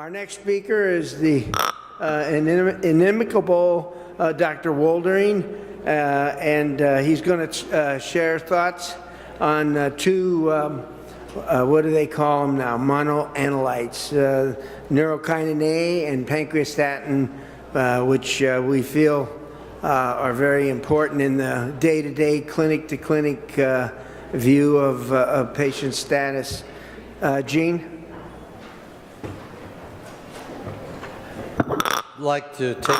Our next speaker is the inimicable Dr. Woltering, and he's going to share thoughts on two, what do they call them now, monoanalytes, neurokinin A and pancreastatin, which we feel are very important in the day-to-day, clinic-to-clinic view of patient status. Gene? I'd like to take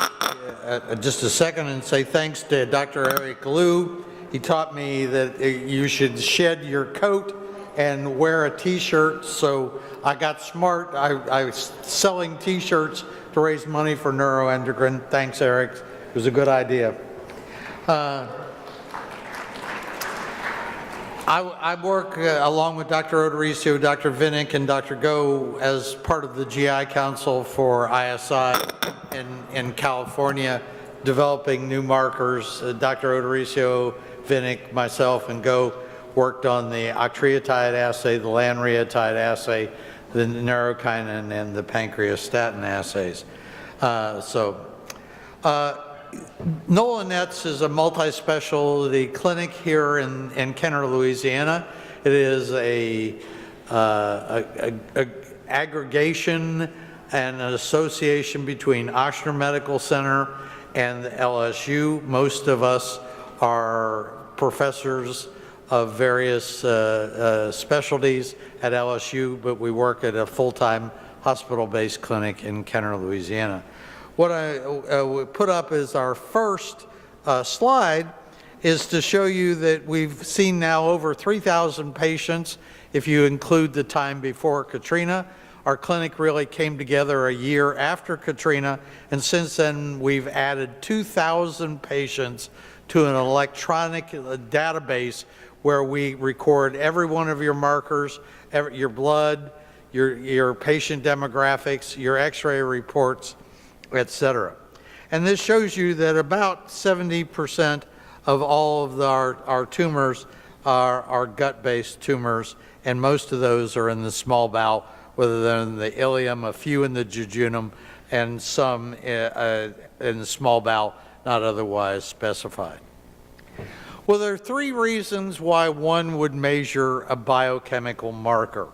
just a second and say thanks to Dr. Eric Liu. He taught me that you should shed your coat and wear a t-shirt, so I got smart. I was selling t-shirts to raise money for neuroendocrine. Thanks, Eric. It was a good idea. I work along with Dr. O'Dorisio, Dr. Vinnick, and Dr. Go as part of the GI Council for ASSAY in California, developing new markers. Dr. O'Dorisio, Vinnick, myself, and Go worked on the octreotide assay, the lanreotide assay, the neurokinin, and the pancreastatin assays. Nolanet's is a multi-specialty clinic here in Kenner, Louisiana. It is a aggregation and an association between Ochsner Medical Center and the LSU. Most of us are professors of various specialties at LSU, but we work at a full-time hospital-based clinic in Kenner, Louisiana. What I put up as our first slide is to show you that we've seen now over 3,000 patients if you include the time before Katrina. Our clinic really came together a year after Katrina, and since then we've added 2,000 patients to an electronic database where we record every one of your markers, your blood, your patient demographics, your x-ray reports, etc. And this shows you that about 70% of all of our tumors are gut-based tumors, and most of those are in the small bowel, whether they're in the ileum, a few in the jejunum, and some in the small bowel, not otherwise specified. Well, there are three reasons why one would measure a biochemical marker.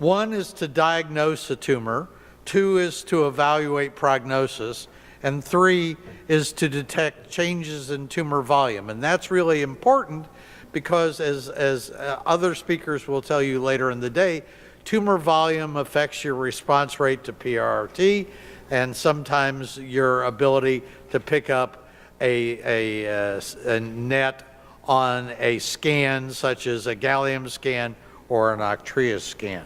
One is to diagnose a tumor, two is to evaluate prognosis, and three is to detect changes in tumor volume. And that's really important because, as other speakers will tell you later in the day, tumor volume affects your response rate to PRRT and sometimes your ability to pick up a net on a scan such as a gallium scan or an Octreus scan.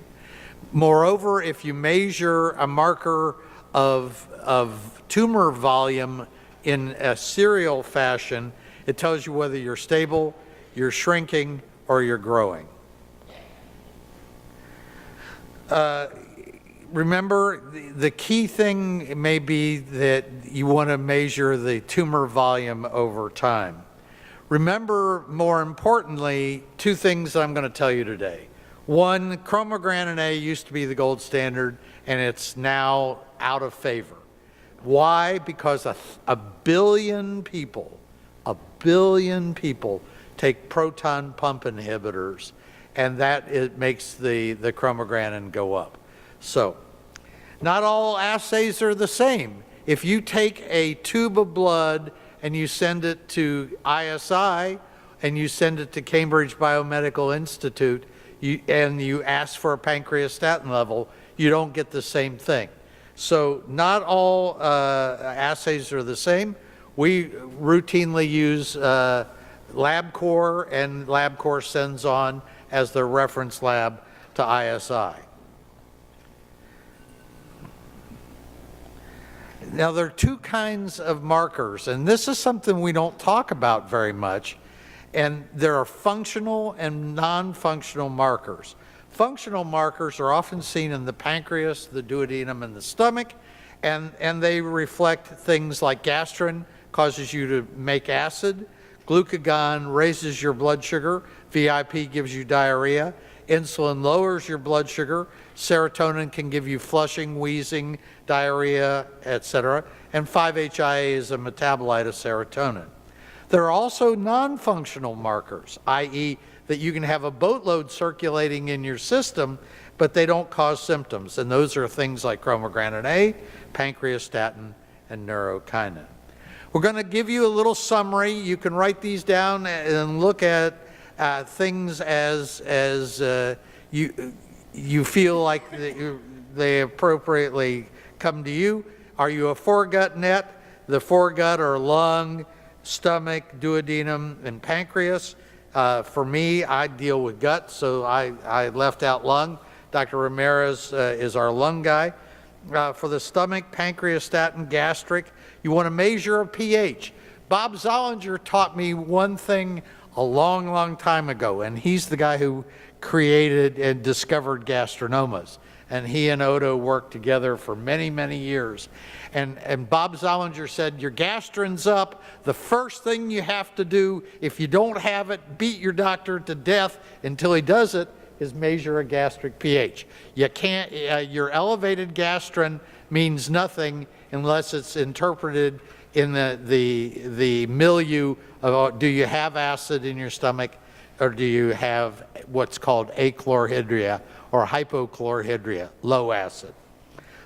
Moreover, if you measure a marker of tumor volume in a serial fashion, it tells you whether you're stable, you're shrinking, or you're growing. Remember, the key thing may be that you want to measure the tumor volume over time. Remember, more importantly, two things I'm going to tell you today. One, chromogranin A used to be the gold standard, and it's now out of favor. Why? Because a billion people take proton pump inhibitors, and it makes the chromogranin go up. So, not all assays are the same. If you take a tube of blood and you send it to ISI, and you send it to Cambridge Biomedical Institute, and you ask for a pancreastatin level, you don't get the same thing. So not all assays are the same. We routinely use LabCorp, and LabCorp sends on as the reference lab to ISI. Now there are two kinds of markers, and this is something we don't talk about very much. And there are functional and non-functional markers. Functional markers are often seen in the pancreas, the duodenum, and the stomach, and they reflect things like gastrin, causes you to make acid, glucagon raises your blood sugar, VIP gives you diarrhea, Insulin lowers your blood sugar. Serotonin can give you flushing, wheezing, diarrhea, etc. And 5-HIA is a metabolite of serotonin. There are also non-functional markers, i.e. that you can have a boatload circulating in your system, but they don't cause symptoms. And those are things like chromogranin A, pancreastatin, and neurokinin. We're going to give you a little summary. You can write these down and look at things as you feel like they appropriately come to you. Are you a FOREGUT net? The FOREGUT are lung, stomach, duodenum, and pancreas. For me, I deal with gut, so I left out lung. Dr. Ramirez is our lung guy. For the stomach, pancreastatin, gastric, you want to measure a pH. Bob Zollinger taught me one thing a long, long time ago, and he's the guy who created and discovered gastrinomas. And he and Odo worked together for many, many years. And Bob Zollinger said, your gastrin's up. The first thing you have to do, if you don't have it, beat your doctor to death until he does it, is measure a gastric pH. You can't, your elevated gastrin means nothing unless it's interpreted in the milieu of, do you have acid in your stomach, or do you have what's called achlorhydria or hypochlorhydria, low acid.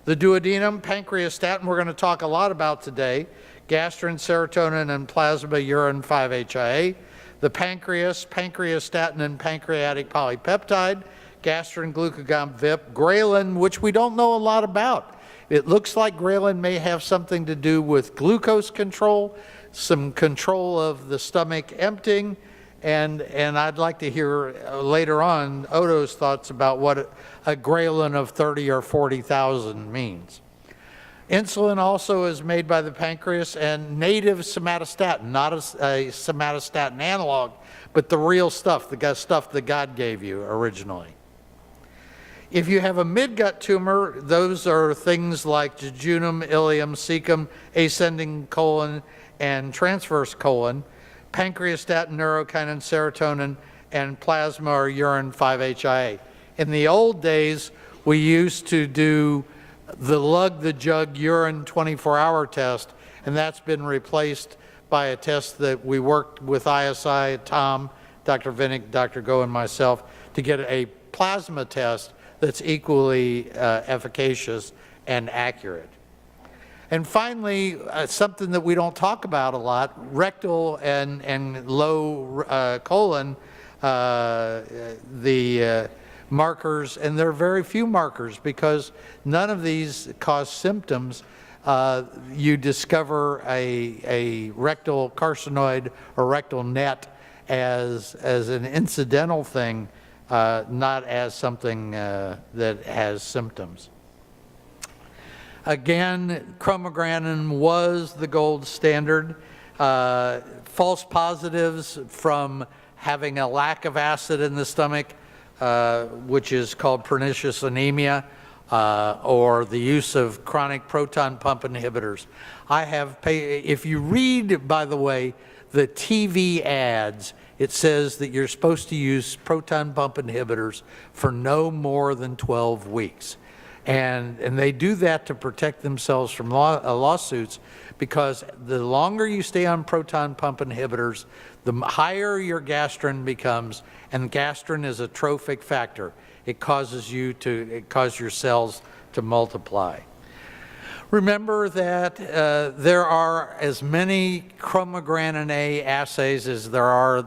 The duodenum, pancreastatin, we're going to talk a lot about today. Gastrin, serotonin, and plasma urine 5-HIA. The pancreas, pancreastatin and pancreatic polypeptide. Gastrin, glucagon, VIP. Ghrelin, which we don't know a lot about. It looks like ghrelin may have something to do with glucose control, some control of the stomach emptying, and I'd like to hear later on Odo's thoughts about what a ghrelin of 30 or 40,000 means. Insulin also is made by the pancreas, and native somatostatin, not a somatostatin analog, but the real stuff, the stuff that God gave you originally. If you have a midgut tumor, those are things like jejunum, ileum, cecum, ascending colon, and transverse colon. Pancreastatin, neurokinin, serotonin, and plasma or urine 5-HIA. In the old days, we used to do the lug the jug urine 24-hour test, and that's been replaced by a test that we worked with ASSAY, Tom, Dr. Vinnick, Dr. Go, and myself to get a plasma test that's equally efficacious and accurate. And finally, something that we don't talk about a lot, rectal and low colon, the markers, and there are very few markers because none of these cause symptoms. You discover a rectal carcinoid or rectal net as an incidental thing, not as something that has symptoms. Again, chromogranin was the gold standard. False positives from having a lack of acid in the stomach, which is called pernicious anemia, or the use of chronic proton pump inhibitors. If you read, by the way, the TV ads, it says that you're supposed to use proton pump inhibitors for no more than 12 weeks. And they do that to protect themselves from lawsuits, because the longer you stay on proton pump inhibitors, the higher your gastrin becomes, and gastrin is a trophic factor. It causes your cells to multiply. Remember that there are as many chromogranin A assays as there are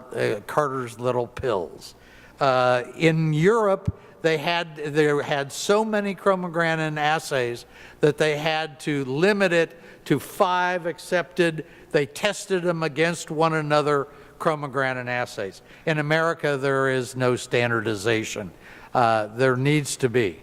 Carter's little pills. In Europe, they had so many chromogranin assays that they had to limit it to 5 accepted. They tested them against one another, chromogranin assays. In America, there is no standardization. There needs to be.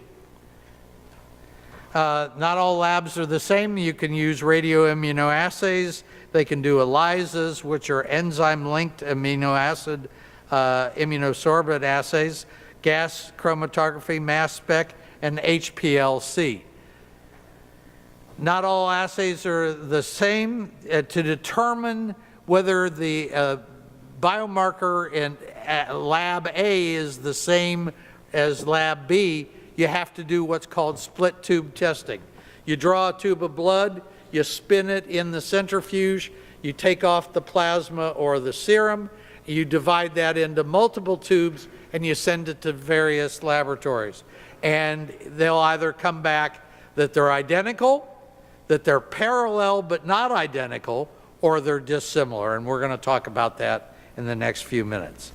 Not all labs are the same. You can use radioimmunoassays. They can do ELISAs, which are enzyme-linked amino acid immunosorbent assays, gas chromatography, mass spec, and HPLC. Not all assays are the same. To determine whether the biomarker in lab A is the same as Lab B, you have to do what's called split tube testing. You draw a tube of blood, you spin it in the centrifuge, you take off the plasma or the serum, you divide that into multiple tubes, and you send it to various laboratories. And they'll either come back that they're identical, that they're parallel but not identical, or they're dissimilar, and we're going to talk about that in the next few minutes.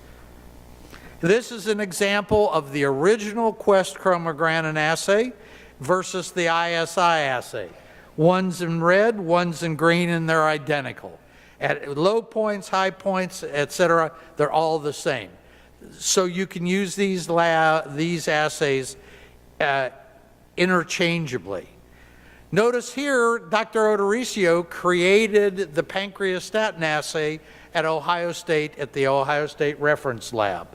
This is an example of the original Quest chromogranin assay versus the ISI assay. One's in red, one's in green, and they're identical. At low points, high points, etc., they're all the same. So you can use these assays interchangeably. Notice here, Dr. Odoricio created the Pancreastatin assay at Ohio State at the Ohio State Reference Lab.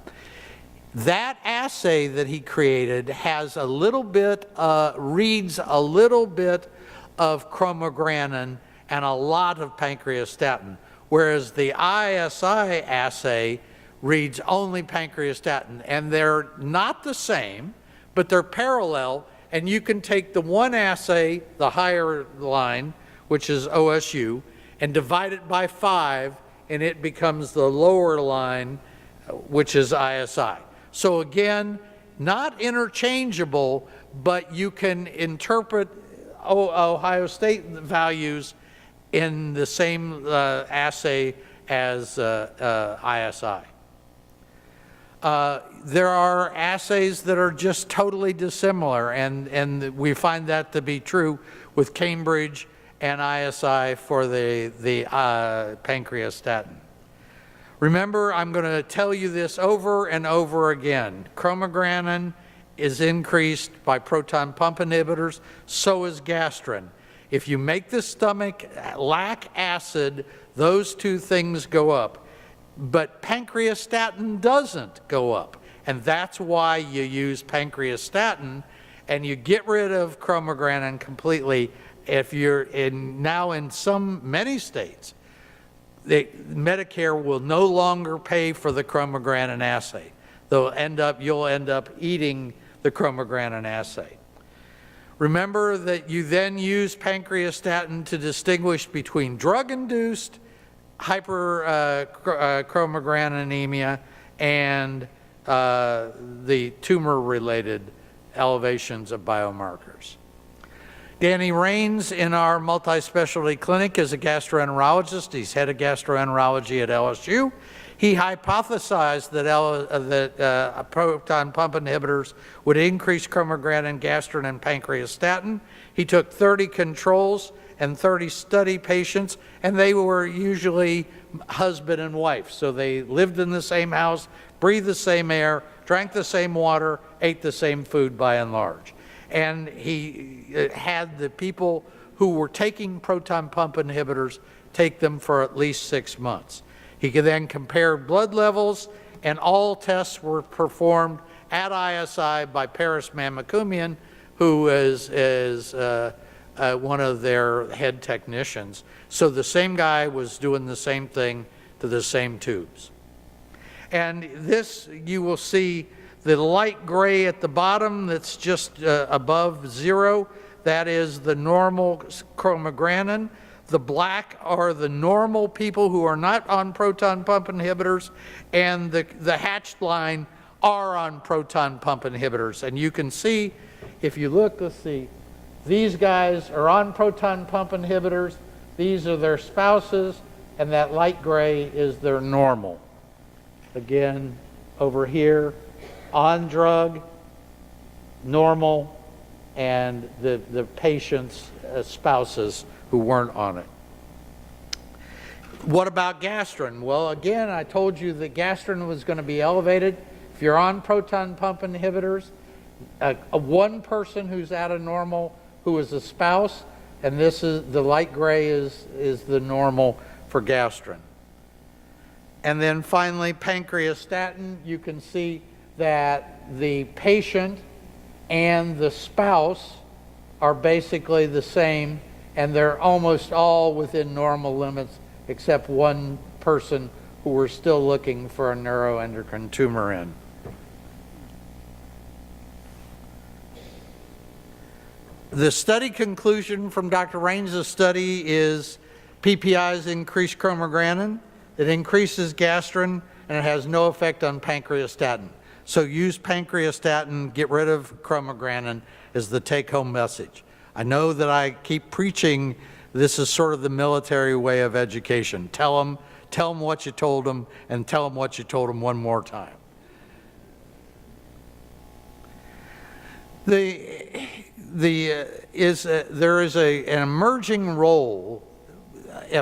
That assay that he created has a little bit, reads a little bit of chromogranin and a lot of pancreastatin, whereas the ISI assay reads only pancreastatin, and they're not the same, but they're parallel, and you can take the one assay, the higher line, which is OSU, and divide it by 5, and it becomes the lower line, which is ISI. So again, not interchangeable, but you can interpret Ohio State values in the same assay as ISI. There are assays that are just totally dissimilar, and we find that to be true with Cambridge and ISI for the pancreastatin. Remember, I'm going to tell you this over and over again. Chromogranin is increased by proton pump inhibitors, so is gastrin. If you make the stomach lack acid, those two things go up. But pancreastatin doesn't go up, and that's why you use pancreastatin, and you get rid of chromogranin completely. If you're now in many states, Medicare will no longer pay for the chromogranin assay. You'll end up eating the chromogranin assay. Remember that you then use pancreastatin to distinguish between drug-induced hyperchromograниnemia and the tumor-related elevations of biomarkers. Danny Rains in our multi-specialty clinic is a gastroenterologist. He's head of gastroenterology at LSU. He hypothesized that proton pump inhibitors would increase chromogranin, gastrin, and pancreastatin. He took 30 controls and 30 study patients, and they were usually husband and wife. So they lived in the same house, breathed the same air, drank the same water, ate the same food by and large. And he had the people who were taking proton pump inhibitors take them for at least 6 months. He could then compare blood levels, and all tests were performed at ISI by Paris Mamikumian, who is one of their head technicians. So the same guy was doing the same thing to the same tubes. And this, you will see the light gray at the bottom that's just above 0, that is the normal chromogranin. The black are the normal people who are not on proton pump inhibitors, and the hatched line are on proton pump inhibitors. And you can see, if you look, let's see, these guys are on proton pump inhibitors, these are their spouses, and that light gray is their normal. Again, over here, on drug, normal, and the patient's spouses who weren't on it. What about gastrin? Well, again, I told you that gastrin was going to be elevated. If you're on proton pump inhibitors, one person who's at a normal who is a spouse, and this is the light gray is the normal for gastrin. And then finally, pancreastatin, you can see that the patient and the spouse are basically the same, and they're almost all within normal limits except one person who we're still looking for a neuroendocrine tumor in. The study conclusion from Dr. Raines' study is PPIs increase chromogranin, it increases gastrin, and it has no effect on pancreastatin. So use pancreastatin, get rid of chromogranin is the take-home message. I know that I keep preaching this is sort of the military way of education. Tell them what you told them, and tell them what you told them one more time. There is an emerging role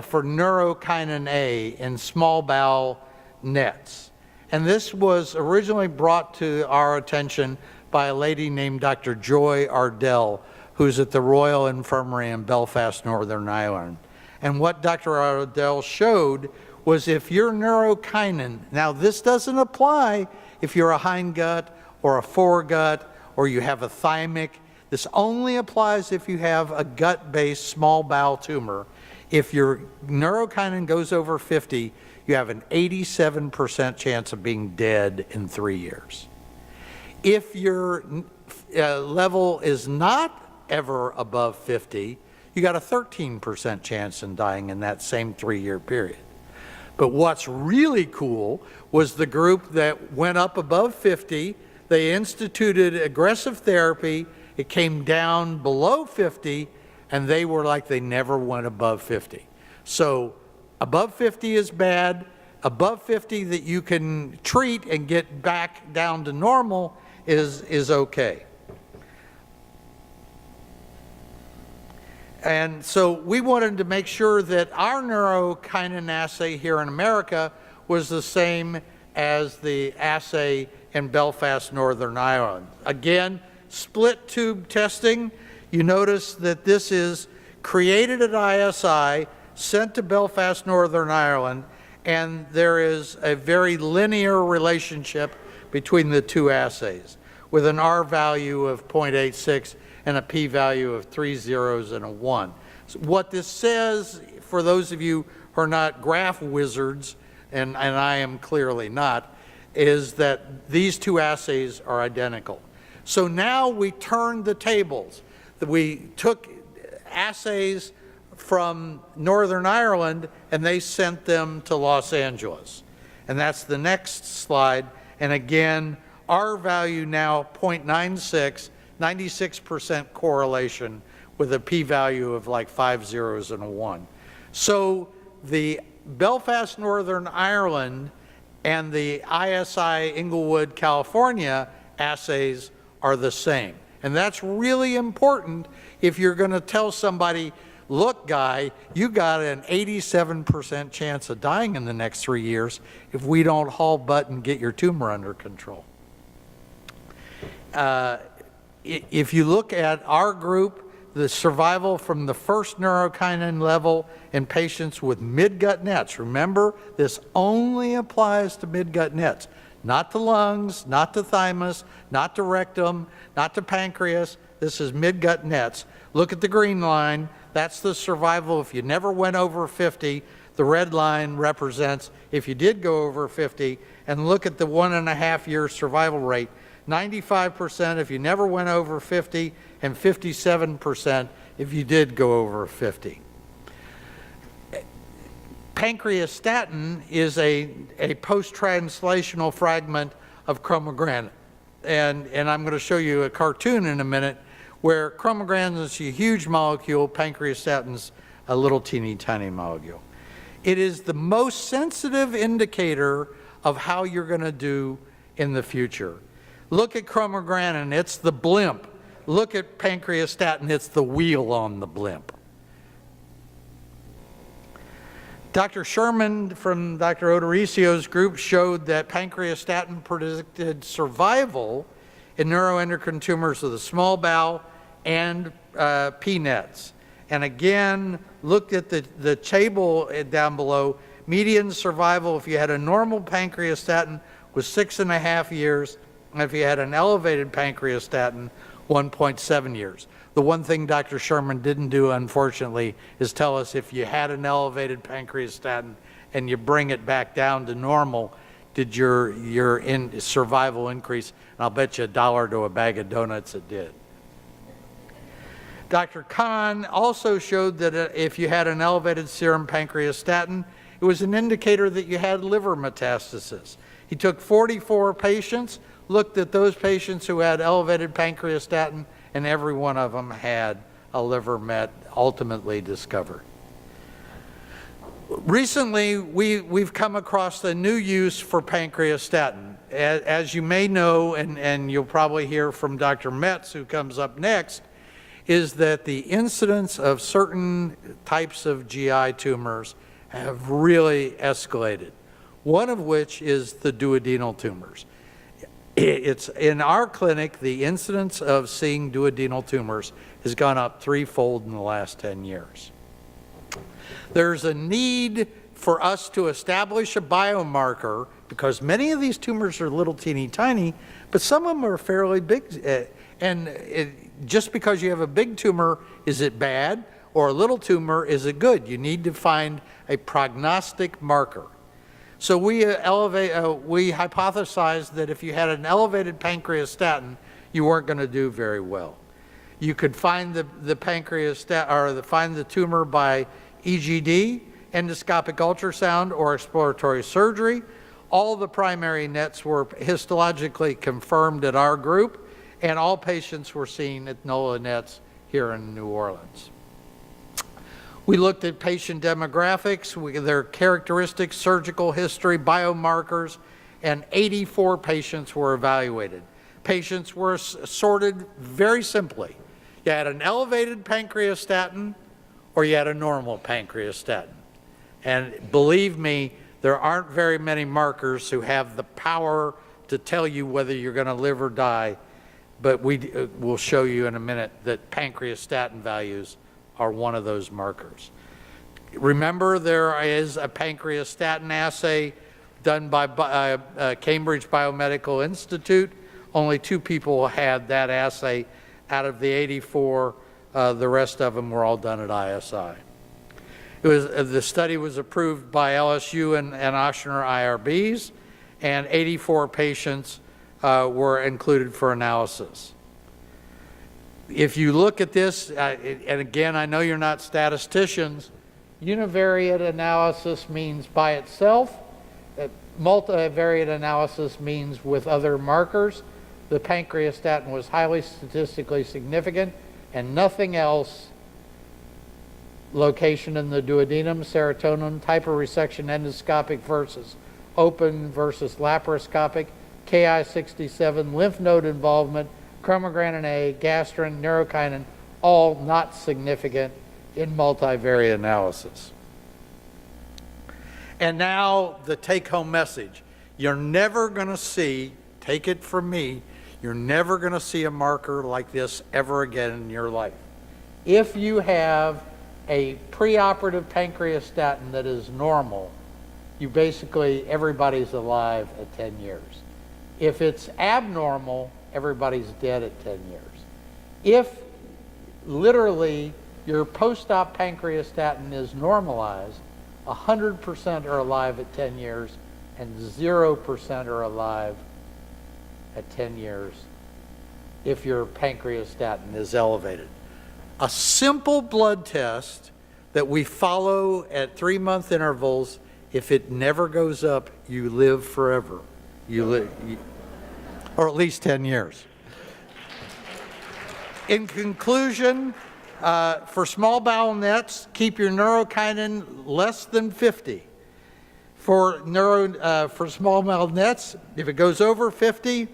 for neurokinin A in small bowel nets. And this was originally brought to our attention by a lady named Dr. Joy Ardell, who's at the Royal Infirmary in Belfast, Northern Ireland. And what Dr. Ardell showed was if your neurokinin, now this doesn't apply if you're a hindgut or a foregut or you have a thymic. This only applies if you have a gut-based small bowel tumor. If your neurokinin goes over 50, you have an 87% chance of being dead in 3 years. If your level is not ever above 50, you got a 13% chance in dying in that same 3-year period. But what's really cool was the group that went up above 50, they instituted aggressive therapy, it came down below 50, and they were like they never went above 50. So above 50 is bad, above 50 that you can treat and get back down to normal is okay. And so we wanted to make sure that our neurokinin assay here in America was the same as the assay in Belfast, Northern Ireland. Again, split tube testing. You notice that this is created at ISI, sent to Belfast, Northern Ireland, and there is a very linear relationship between the two assays with an R value of 0.86 and a p-value of 3 zeros and a 1. So what this says, for those of you who are not graph wizards, and I am clearly not, is that these two assays are identical. So now we turned the tables. We took assays from Northern Ireland and they sent them to Los Angeles. And that's the next slide. And again, R value now 0.96, 96% correlation with a p-value of like 5 zeros and a 1. So the Belfast, Northern Ireland and the ISI Inglewood, California assays are the same. And that's really important if you're going to tell somebody, look, guy, you got an 87% chance of dying in the next 3 years if we don't haul butt and get your tumor under control. If you look at our group, the survival from the first neurokinin level in patients with midgut nets. Remember, this only applies to midgut nets, not to lungs, not to thymus, not to rectum, not to pancreas. This is midgut nets. Look at the green line. That's the survival if you never went over 50. The red line represents if you did go over 50. And look at the 1.5-year survival rate. 95% if you never went over 50, and 57% if you did go over 50. Pancreastatin is a post-translational fragment of chromogranin. And I'm going to show you a cartoon in a minute where chromogranin is a huge molecule, pancreastatin's a little teeny tiny molecule. It is the most sensitive indicator of how you're going to do in the future. Look at chromogranin, it's the blimp. Look at pancreastatin, it's the wheel on the blimp. Dr. Sherman from Dr. Odorizio's group showed that pancreastatin predicted survival in neuroendocrine tumors of the small bowel and PNETs. And again, look at the table down below. Median survival if you had a normal pancreastatin was 6.5 years. And if you had an elevated pancreastatin, 1.7 years. The one thing Dr. Sherman didn't do, unfortunately, is tell us if you had an elevated pancreastatin and you bring it back down to normal, did your survival increase? And I'll bet you $1 to a bag of donuts it did. Dr. Kahn also showed that if you had an elevated serum pancreastatin, it was an indicator that you had liver metastasis. He took 44 patients, looked at those patients who had elevated pancreastatin, and every one of them had a liver met ultimately discovered. Recently, we've come across the new use for pancreastatin. As you may know, and you'll probably hear from Dr. Metz, who comes up next, is that the incidence of certain types of GI tumors have really escalated, one of which is the duodenal tumors. It's in our clinic, the incidence of seeing duodenal tumors has gone up threefold in the last 10 years. There's a need for us to establish a biomarker because many of these tumors are little teeny tiny, but some of them are fairly big. Just because you have a big tumor, is it bad? Or a little tumor, is it good? You need to find a prognostic marker. So we hypothesized that if you had an elevated pancreastatin, you weren't going to do very well. You could find find the tumor by EGD, endoscopic ultrasound, or exploratory surgery. All the primary nets were histologically confirmed at our group, and all patients were seen at NOLA nets here in New Orleans. We looked at patient demographics, their characteristics, surgical history, biomarkers, and 84 patients were evaluated. Patients were sorted very simply. You had an elevated pancreastatin or you had a normal pancreastatin. And believe me, there aren't very many markers who have the power to tell you whether you're going to live or die, but we'll show you in a minute that pancreastatin values are one of those markers. Remember, there is a pancreastatin assay done by Cambridge Biomedical Institute. Only 2 people had that assay out of the 84. The rest of them were all done at ISI. The study was approved by LSU and Ochsner IRBs, and 84 patients were included for analysis. If you look at this, and again, I know you're not statisticians, univariate analysis means by itself. Multivariate analysis means with other markers. The pancreastatin was highly statistically significant, and nothing else. Location in the duodenum, serotonin, type of resection, endoscopic versus open versus laparoscopic, Ki-67, lymph node involvement, chromogranin A, gastrin, neurokinin, all not significant in multivariate analysis. And now the take-home message. You're never going to see, take it from me, you're never going to see a marker like this ever again in your life. If you have a preoperative pancreastatin that is normal, you basically, everybody's alive at 10 years. If it's abnormal, everybody's dead at 10 years. If literally your post-op pancreastatin is normalized, 100% are alive at 10 years and 0% are alive at 10 years if your pancreastatin is elevated. A simple blood test that we follow at 3-month intervals, if it never goes up, you live forever. Or at least 10 years. In conclusion, for small bowel nets, keep your neurokinin less than 50. For small bowel nets, if it goes over 50,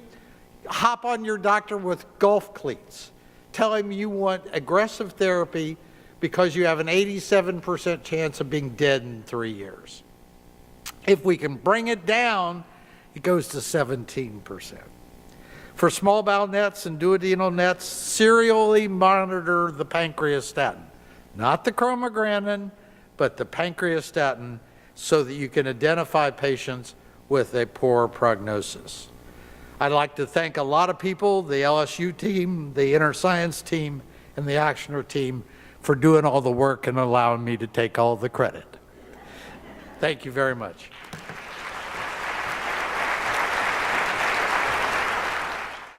hop on your doctor with golf cleats. Tell him you want aggressive therapy because you have an 87% chance of being dead in 3 years. If we can bring it down, it goes to 17%. For small bowel nets and duodenal nets, serially monitor the pancreastatin. Not the chromogranin, but the pancreastatin, so that you can identify patients with a poor prognosis. I'd like to thank a lot of people, the LSU team, the Inner Science team, and the Ochsner team for doing all the work and allowing me to take all the credit. Thank you very much.